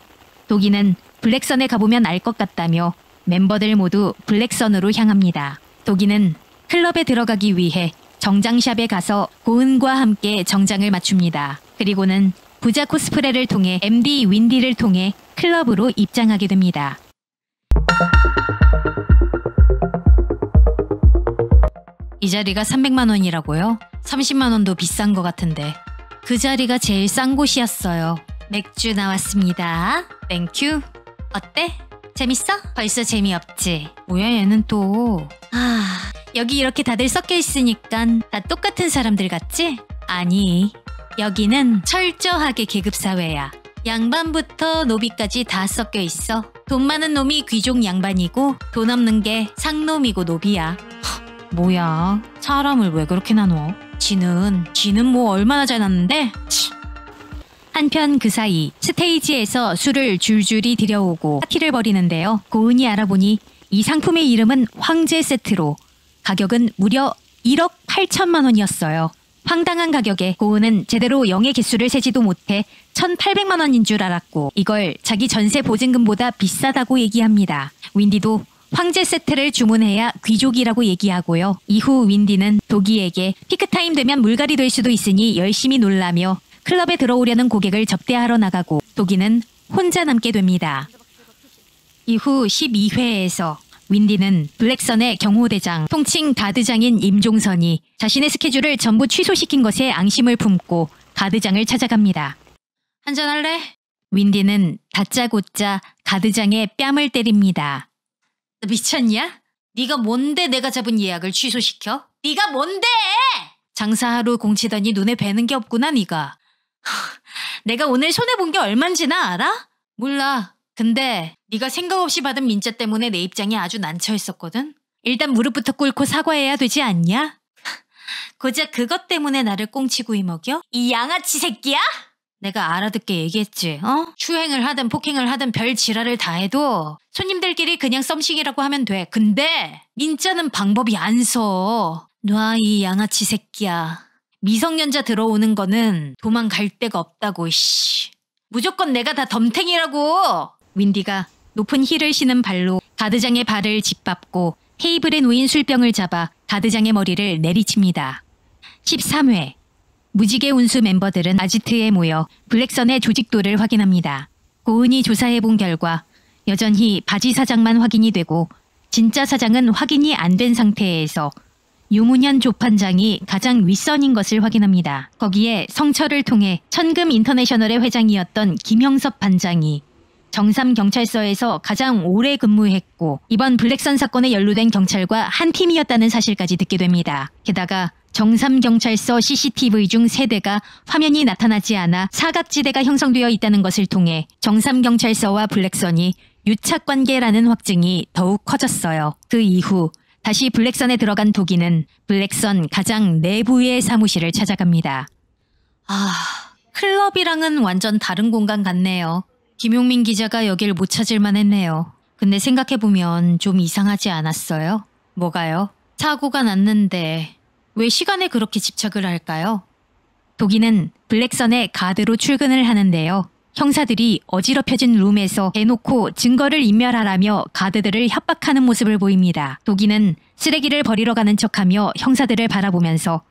도기는 블랙선에 가보면 알 것 같다며 멤버들 모두 블랙선으로 향합니다. 도기는 클럽에 들어가기 위해 정장샵에 가서 고은과 함께 정장을 맞춥니다. 그리고는 부자 코스프레를 통해 MD 윈디를 통해 클럽으로 입장하게 됩니다. 이 자리가 300만 원이라고요? 30만 원도 비싼 것 같은데. 그 자리가 제일 싼 곳이었어요. 맥주 나왔습니다. 땡큐. 어때? 재밌어? 벌써 재미없지? 뭐야 얘는 또. 여기 이렇게 다들 섞여 있으니까 다 똑같은 사람들 같지? 아니, 여기는 철저하게 계급사회야. 양반부터 노비까지 다 섞여 있어. 돈 많은 놈이 귀족 양반이고 돈 없는 게 상놈이고 노비야. 뭐야, 사람을 왜 그렇게 나눠? 지는 뭐 얼마나 잘났는데? 한편 그 사이 스테이지에서 술을 줄줄이 들여오고 파티를 벌이는데요. 고은이 알아보니 이 상품의 이름은 황제 세트로 가격은 무려 1억 8천만 원이었어요. 황당한 가격에 고은은 제대로 영의 개수를 세지도 못해 1,800만 원인 줄 알았고 이걸 자기 전세 보증금보다 비싸다고 얘기합니다. 윈디도 황제 세트를 주문해야 귀족이라고 얘기하고요. 이후 윈디는 도기에게 피크타임 되면 물갈이 될 수도 있으니 열심히 놀라며 클럽에 들어오려는 고객을 접대하러 나가고 도기는 혼자 남게 됩니다. 이후 12회에서 윈디는 블랙선의 경호대장, 통칭 가드장인 임종선이 자신의 스케줄을 전부 취소시킨 것에 앙심을 품고 가드장을 찾아갑니다. 한잔할래? 윈디는 다짜고짜 가드장의 뺨을 때립니다. 너 미쳤냐? 네가 뭔데 내가 잡은 예약을 취소시켜? 네가 뭔데? 장사하루 공치더니 눈에 뵈는 게 없구나 네가. 내가 오늘 손해본 게 얼만지나 알아? 몰라. 근데 네가 생각 없이 받은 민자 때문에 내 입장이 아주 난처했었거든. 일단 무릎부터 꿇고 사과해야 되지 않냐? 고작 그것 때문에 나를 꽁치구이 먹여? 이 양아치 새끼야? 내가 알아듣게 얘기했지, 추행을 하든 폭행을 하든 별 지랄을 다 해도 손님들끼리 그냥 썸씽이라고 하면 돼. 근데 민자는 방법이 안 서. 놔, 이 양아치 새끼야. 미성년자 들어오는 거는 도망갈 데가 없다고, 씨. 무조건 내가 다 덤탱이라고. 윈디가 높은 힐을 신은 발로 가드장의 발을 짓밟고 테이블에 놓인 술병을 잡아 가드장의 머리를 내리칩니다. 13회. 무지개 운수 멤버들은 아지트에 모여 블랙선의 조직도를 확인합니다. 고은이 조사해본 결과 여전히 바지 사장만 확인이 되고 진짜 사장은 확인이 안 된 상태에서 유문현 조판장이 가장 윗선인 것을 확인합니다. 거기에 성철을 통해 천금 인터내셔널의 회장이었던 김형섭 반장이 정삼경찰서에서 가장 오래 근무했고 이번 블랙선 사건에 연루된 경찰과 한 팀이었다는 사실까지 듣게 됩니다. 게다가 정삼경찰서 CCTV 중 3대가 화면이 나타나지 않아 사각지대가 형성되어 있다는 것을 통해 정삼경찰서와 블랙선이 유착관계라는 확증이 더욱 커졌어요. 그 이후 다시 블랙선에 들어간 도기는 블랙선 가장 내부의 사무실을 찾아갑니다. 클럽이랑은 완전 다른 공간 같네요. 김용민 기자가 여길 못 찾을만 했네요. 근데 생각해보면 좀 이상하지 않았어요? 뭐가요? 사고가 났는데 왜 시간에 그렇게 집착을 할까요? 도기는 블랙선의 가드로 출근을 하는데요. 형사들이 어지럽혀진 룸에서 대놓고 증거를 인멸하라며 가드들을 협박하는 모습을 보입니다. 도기는 쓰레기를 버리러 가는 척하며 형사들을 바라보면서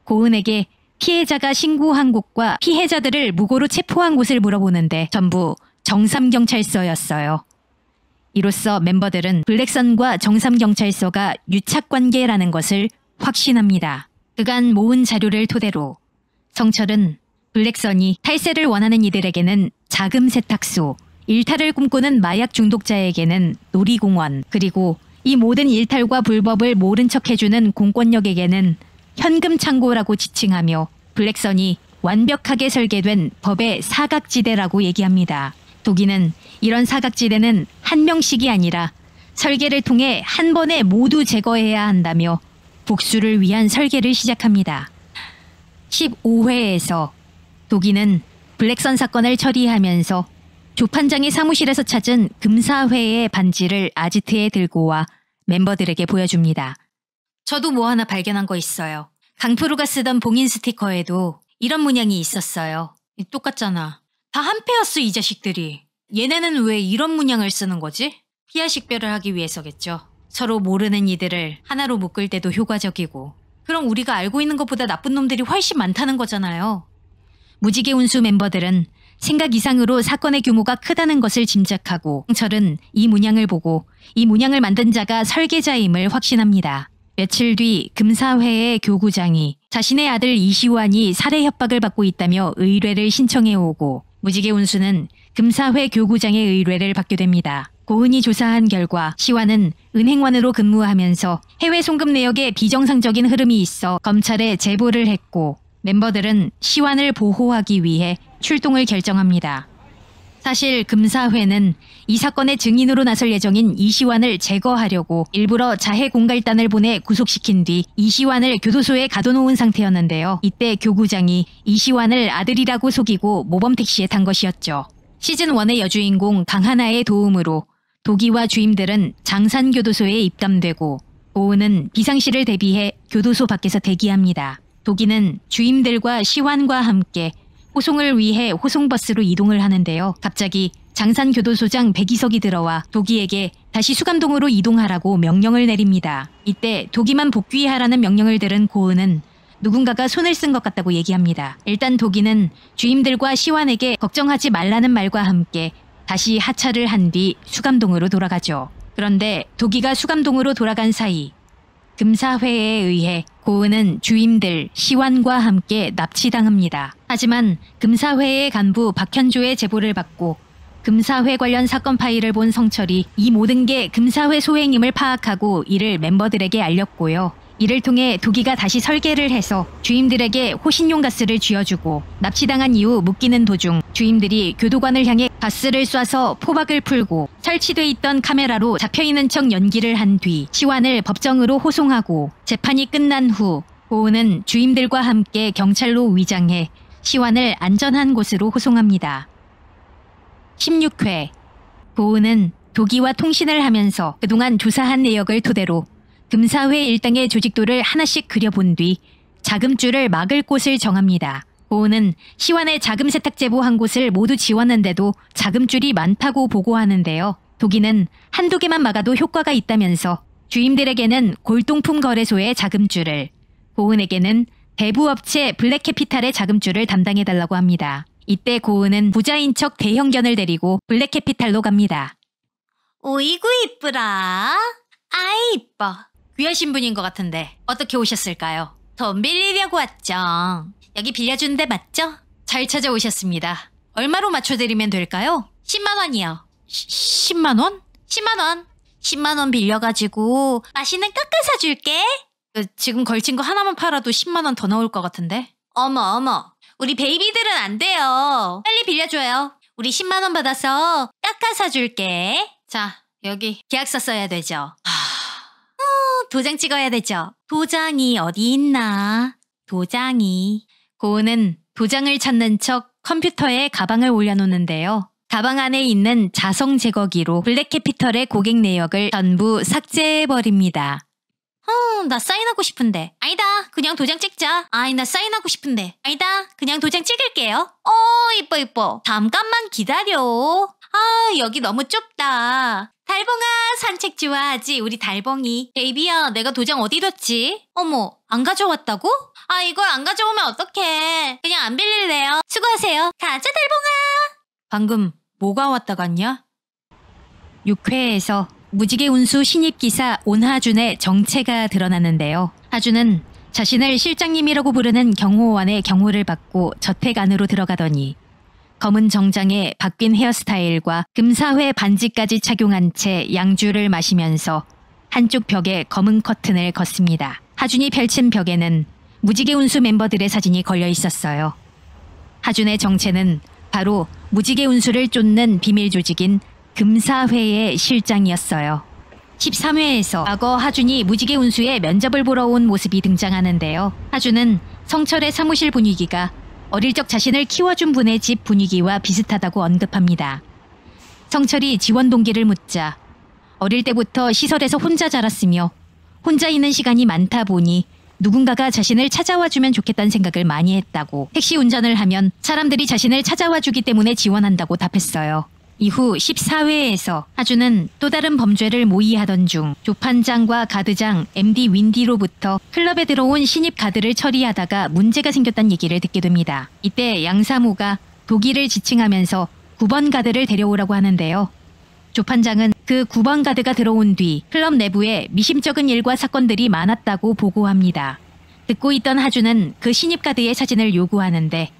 고은에게 피해자가 신고한 곳과 피해자들을 무고로 체포한 곳을 물어보는데 전부 정삼경찰서였어요. 이로써 멤버들은 블랙선과 정삼경찰서가 유착관계라는 것을 확신합니다. 그간 모은 자료를 토대로 성철은 블랙선이 탈세를 원하는 이들에게는 자금 세탁소, 일탈을 꿈꾸는 마약 중독자에게는 놀이공원, 그리고 이 모든 일탈과 불법을 모른 척 해주는 공권력에게는 현금 창고라고 지칭하며 블랙선이 완벽하게 설계된 법의 사각지대라고 얘기합니다. 도기는 이런 사각지대는 한 명씩이 아니라 설계를 통해 한 번에 모두 제거해야 한다며 복수를 위한 설계를 시작합니다. 15회에서 도기는 블랙선 사건을 처리하면서 조판장의 사무실에서 찾은 금사회의 반지를 아지트에 들고 와 멤버들에게 보여줍니다. 저도 뭐 하나 발견한 거 있어요. 강프루가 쓰던 봉인 스티커에도 이런 문양이 있었어요. 똑같잖아. 다 한패였어, 이 자식들이. 얘네는 왜 이런 문양을 쓰는 거지? 피하 식별을 하기 위해서겠죠. 서로 모르는 이들을 하나로 묶을 때도 효과적이고. 그럼 우리가 알고 있는 것보다 나쁜 놈들이 훨씬 많다는 거잖아요. 무지개 운수 멤버들은 생각 이상으로 사건의 규모가 크다는 것을 짐작하고 성철은 이 문양을 보고 이 문양을 만든 자가 설계자임을 확신합니다. 며칠 뒤 금사회의 교구장이 자신의 아들 이시환이 살해 협박을 받고 있다며 의뢰를 신청해 오고 무지개 운수는 금사회 교구장의 의뢰를 받게 됩니다. 고은이 조사한 결과 시환은 은행원으로 근무하면서 해외 송금 내역에 비정상적인 흐름이 있어 검찰에 제보를 했고 멤버들은 시환을 보호하기 위해 출동을 결정합니다. 사실 금사회는 이 사건의 증인으로 나설 예정인 이시환을 제거하려고 일부러 자해 공갈단을 보내 구속시킨 뒤 이시환을 교도소에 가둬놓은 상태였는데요. 이때 교구장이 이시환을 아들이라고 속이고 모범택시에 탄 것이었죠. 시즌1의 여주인공 강하나의 도움으로 도기와 주임들은 장산교도소에 입감되고 고은은 비상시를 대비해 교도소 밖에서 대기합니다. 도기는 주임들과 시환과 함께 호송을 위해 호송버스로 이동을 하는데요. 갑자기 장산교도소장 백이석이 들어와 도기에게 다시 수감동으로 이동하라고 명령을 내립니다. 이때 도기만 복귀하라는 명령을 들은 고은은 누군가가 손을 쓴 것 같다고 얘기합니다. 일단 도기는 주임들과 시환에게 걱정하지 말라는 말과 함께 다시 하차를 한 뒤 수감동으로 돌아가죠. 그런데 도기가 수감동으로 돌아간 사이 금사회에 의해 고은은 주임들 시환과 함께 납치당합니다. 하지만 금사회의 간부 박현조의 제보를 받고 금사회 관련 사건 파일을 본 성철이 이 모든 게 금사회 소행임을 파악하고 이를 멤버들에게 알렸고요. 이를 통해 도기가 다시 설계를 해서 주임들에게 호신용 가스를 쥐어주고 납치당한 이후 묶이는 도중 주임들이 교도관을 향해 가스를 쏴서 포박을 풀고 설치돼 있던 카메라로 잡혀있는 척 연기를 한 뒤 시완을 법정으로 호송하고 재판이 끝난 후 고은은 주임들과 함께 경찰로 위장해 시완을 안전한 곳으로 호송합니다. 16회 고은은 도기와 통신을 하면서 그동안 조사한 내역을 토대로 금사회 일당의 조직도를 하나씩 그려본 뒤 자금줄을 막을 곳을 정합니다. 고은은 시완의 자금 세탁 제보 한 곳을 모두 지웠는데도 자금줄이 많다고 보고하는데요. 도기는 한두 개만 막아도 효과가 있다면서 주임들에게는 골동품 거래소의 자금줄을, 고은에게는 대부업체 블랙캐피탈의 자금줄을 담당해달라고 합니다. 이때 고은은 부자인 척 대형견을 데리고 블랙캐피탈로 갑니다. 오이구 이쁘라. 아이 이뻐. 귀하신 분인 것 같은데 어떻게 오셨을까요? 돈 빌리려고 왔죠. 여기 빌려주는 데 맞죠? 잘 찾아오셨습니다. 얼마로 맞춰드리면 될까요? 10만 원이요. 10만 원? 10만 원. 10만 원 빌려가지고 맛있는 깎아서 줄게. 지금 걸친 거 하나만 팔아도 10만 원 더 나올 것 같은데? 어머. 우리 베이비들은 안 돼요. 빨리 빌려줘요. 우리 10만 원 받아서 깎아서 줄게. 자, 여기 계약서 써야 되죠. 도장 찍어야 되죠. 도장이 어디 있나? 도장이. 고은은 도장을 찾는 척 컴퓨터에 가방을 올려놓는데요. 가방 안에 있는 자성 제거기로 블랙캐피털의 고객 내역을 전부 삭제해버립니다. 나 사인하고 싶은데. 아니다. 그냥 도장 찍자. 나 사인하고 싶은데. 아니다. 그냥 도장 찍을게요. 이뻐. 잠깐만 기다려. 여기 너무 좁다. 달봉아, 산책 좋아하지? 우리 달봉이. 베이비야, 내가 도장 어디 뒀지? 어머, 안 가져왔다고? 이걸 안 가져오면 어떡해. 그냥 안 빌릴래요. 수고하세요. 가자, 달봉아. 방금 뭐가 왔다 갔냐? 6회에서 무지개 운수 신입기사 온하준의 정체가 드러나는데요. 하준은 자신을 실장님이라고 부르는 경호원의 경호를 받고 저택 안으로 들어가더니 검은 정장에 바뀐 헤어스타일과 금사회 반지까지 착용한 채 양주를 마시면서 한쪽 벽에 검은 커튼을 걷습니다. 하준이 펼친 벽에는 무지개 운수 멤버들의 사진이 걸려 있었어요. 하준의 정체는 바로 무지개 운수를 쫓는 비밀 조직인 금사회의 실장이었어요. 13회에서 과거 하준이 무지개 운수의 면접을 보러 온 모습이 등장하는데요. 하준은 성철의 사무실 분위기가 어릴 적 자신을 키워준 분의 집 분위기와 비슷하다고 언급합니다. 성철이 지원 동기를 묻자 어릴 때부터 시설에서 혼자 자랐으며 혼자 있는 시간이 많다 보니 누군가가 자신을 찾아와주면 좋겠다는 생각을 많이 했다고, 택시 운전을 하면 사람들이 자신을 찾아와주기 때문에 지원한다고 답했어요. 이후 14회에서 하준은 또 다른 범죄를 모의하던 중 조판장과 가드장 MD 윈디로부터 클럽에 들어온 신입 가드를 처리하다가 문제가 생겼다는 얘기를 듣게 됩니다. 이때 양사모가 도기를 지칭하면서 9번 가드를 데려오라고 하는데요. 조판장은 그 9번 가드가 들어온 뒤 클럽 내부에 미심쩍은 일과 사건들이 많았다고 보고합니다. 듣고 있던 하준은 그 신입 가드의 사진을 요구하는데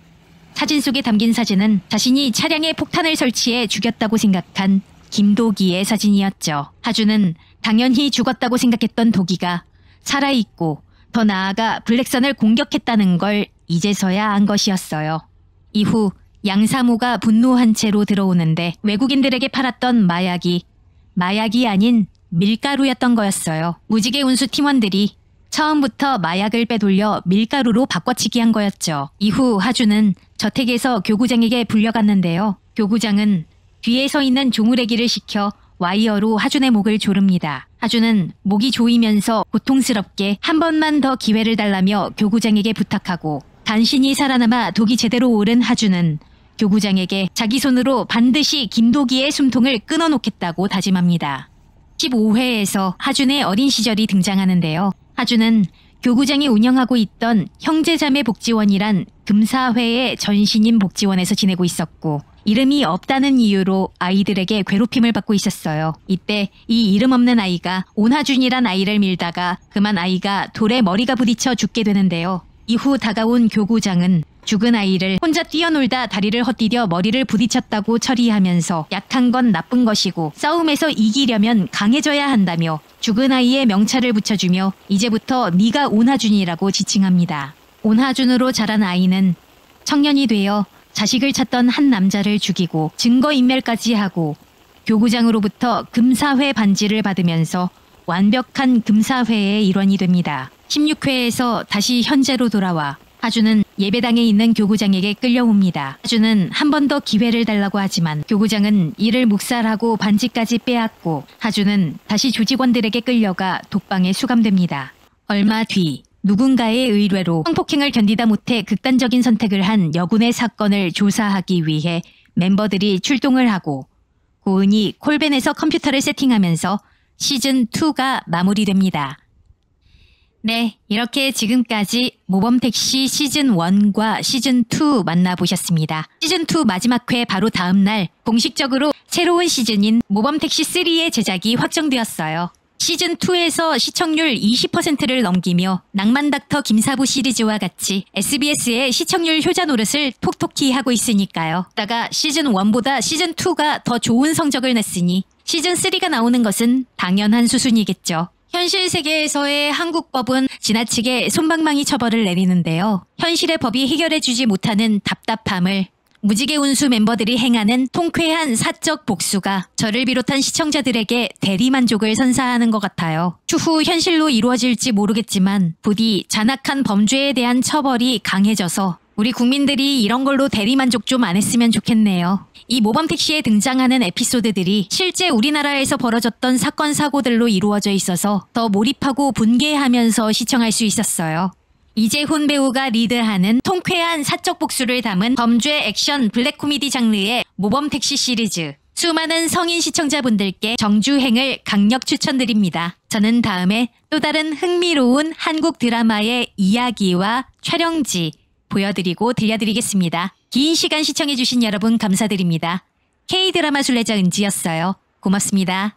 사진 속에 담긴 사진은 자신이 차량에 폭탄을 설치해 죽였다고 생각한 김도기의 사진이었죠. 하준은 당연히 죽었다고 생각했던 도기가 살아있고 더 나아가 블랙선을 공격했다는 걸 이제서야 안 것이었어요. 이후 양사모가 분노한 채로 들어오는데 외국인들에게 팔았던 마약이 아닌 밀가루였던 거였어요. 무지개 운수 팀원들이 처음부터 마약을 빼돌려 밀가루로 바꿔치기 한 거였죠. 이후 하준은 저택에서 교구장에게 불려갔는데요. 교구장은 뒤에 서 있는 조무래기를 시켜 와이어로 하준의 목을 조릅니다. 하준은 목이 조이면서 고통스럽게 한 번만 더 기회를 달라며 교구장에게 부탁하고 간신히 살아남아 독이 제대로 오른 하준은 교구장에게 자기 손으로 반드시 김도기의 숨통을 끊어놓겠다고 다짐합니다. 15회에서 하준의 어린 시절이 등장하는데요. 하준은 교구장이 운영하고 있던 형제자매 복지원이란 금사회의 전신인 복지원에서 지내고 있었고 이름이 없다는 이유로 아이들에게 괴롭힘을 받고 있었어요. 이때 이 이름 없는 아이가 온하준이란 아이를 밀다가 그만 아이가 돌에 머리가 부딪혀 죽게 되는데요. 이후 다가온 교구장은 죽은 아이를 혼자 뛰어놀다 다리를 헛디뎌 머리를 부딪혔다고 처리하면서 약한 건 나쁜 것이고 싸움에서 이기려면 강해져야 한다며 죽은 아이의 명찰을 붙여주며 이제부터 네가 온하준이라고 지칭합니다. 온하준으로 자란 아이는 청년이 되어 자식을 찾던 한 남자를 죽이고 증거인멸까지 하고 교구장으로부터 금사회 반지를 받으면서 완벽한 금사회의 일원이 됩니다. 16회에서 다시 현재로 돌아와 하준은 예배당에 있는 교구장에게 끌려옵니다. 하준은 한 번 더 기회를 달라고 하지만 교구장은 이를 묵살하고 반지까지 빼앗고 하준은 다시 조직원들에게 끌려가 독방에 수감됩니다. 얼마 뒤 누군가의 의뢰로 성폭행을 견디다 못해 극단적인 선택을 한 여군의 사건을 조사하기 위해 멤버들이 출동을 하고 고은이 콜벤에서 컴퓨터를 세팅하면서 시즌2가 마무리됩니다. 네, 이렇게 지금까지 모범택시 시즌1과 시즌2 만나보셨습니다. 시즌2 마지막 회 바로 다음날 공식적으로 새로운 시즌인 모범택시 3의 제작이 확정되었어요. 시즌2에서 시청률 20%를 넘기며 낭만닥터 김사부 시리즈와 같이 SBS의 시청률 효자 노릇을 톡톡히 하고 있으니까요. 게다가 시즌1보다 시즌2가 더 좋은 성적을 냈으니 시즌3가 나오는 것은 당연한 수순이겠죠. 현실 세계에서의 한국 법은 지나치게 솜방망이 처벌을 내리는데요. 현실의 법이 해결해주지 못하는 답답함을 무지개 운수 멤버들이 행하는 통쾌한 사적 복수가 저를 비롯한 시청자들에게 대리만족을 선사하는 것 같아요. 추후 현실로 이루어질지 모르겠지만 부디 잔악한 범죄에 대한 처벌이 강해져서 우리 국민들이 이런 걸로 대리만족 좀 안 했으면 좋겠네요. 이 모범택시에 등장하는 에피소드들이 실제 우리나라에서 벌어졌던 사건 사고들로 이루어져 있어서 더 몰입하고 분개하면서 시청할 수 있었어요. 이재훈 배우가 리드하는 통쾌한 사적 복수를 담은 범죄 액션 블랙 코미디 장르의 모범택시 시리즈. 수많은 성인 시청자분들께 정주행을 강력 추천드립니다. 저는 다음에 또 다른 흥미로운 한국 드라마의 이야기와 촬영지 보여드리고 들려드리겠습니다. 긴 시간 시청해주신 여러분 감사드립니다. K드라마 순례자 은지였어요. 고맙습니다.